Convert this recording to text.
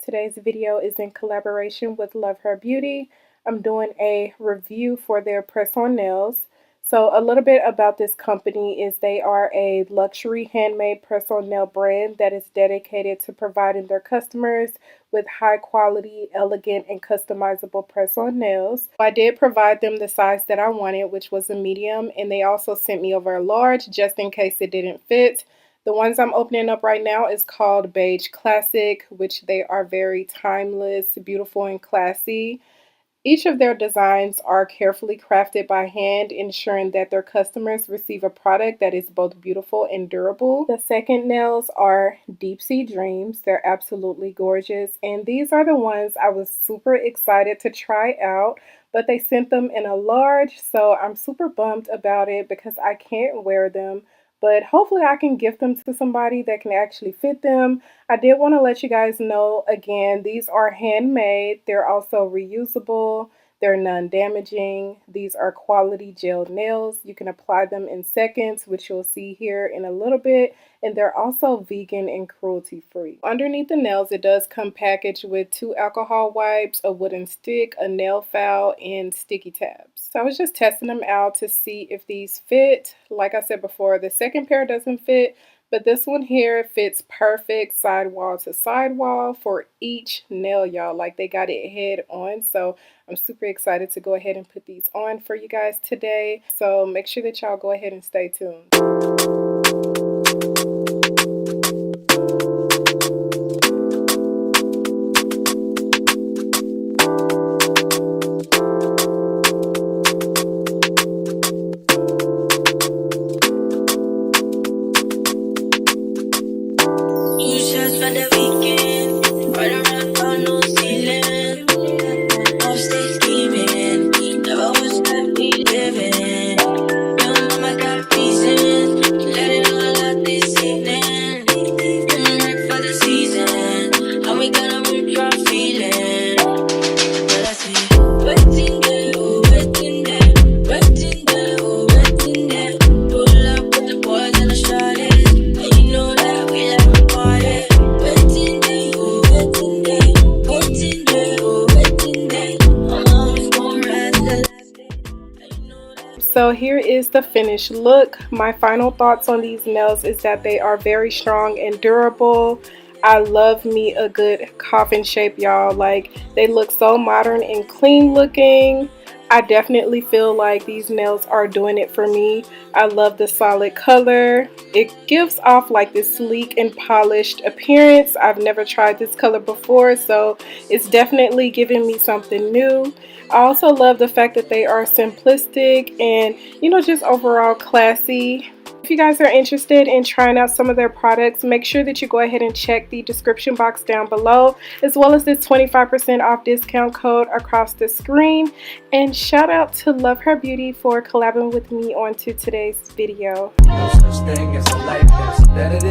Today's video is in collaboration with LuvHer Beauty. I'm doing a review for their press-on nails. So a little bit about this company is they are a luxury handmade press-on nail brand that is dedicated to providing their customers with high quality, elegant, and customizable press-on nails. I did provide them the size that I wanted, which was a medium, and they also sent me over a large just in case it didn't fit. The ones I'm opening up right now is called Beige Classic, which they are very timeless, beautiful, and classy. Each of their designs are carefully crafted by hand, ensuring that their customers receive a product that is both beautiful and durable. The second nails are Deep Sea Dreams. They're absolutely gorgeous, and these are the ones I was super excited to try out, but they sent them in a large, so I'm super bummed about it because I can't wear them. But hopefully I can gift them to somebody that can actually fit them. I did want to let you guys know, again, these are handmade. They're also reusable. They're non-damaging. These are quality gel nails. You can apply them in seconds, which you'll see here in a little bit. And they're also vegan and cruelty-free. Underneath the nails, it does come packaged with 2 alcohol wipes, a wooden stick, a nail file, and sticky tabs. So I was just testing them out to see if these fit. Like I said before, the second pair doesn't fit, but this one here fits perfect sidewall to sidewall for each nail, y'all. Like, they got it head on. So I'm super excited to go ahead and put these on for you guys today. So make sure that y'all go ahead and stay tuned. So here is the finished look. My final thoughts on these nails is that they are very strong and durable. I love me a good coffin shape, y'all. Like, they look so modern and clean looking. I definitely feel like these nails are doing it for me. I love the solid color. It gives off like this sleek and polished appearance. I've never tried this color before, so it's definitely giving me something new. I also love the fact that they are simplistic and, you know, just overall classy. If you guys are interested in trying out some of their products, make sure that you go ahead and check the description box down below, as well as this 25% off discount code across the screen. And shout out to LuvHer Beauty for collabing with me onto today's video. No such thing as a life that's better than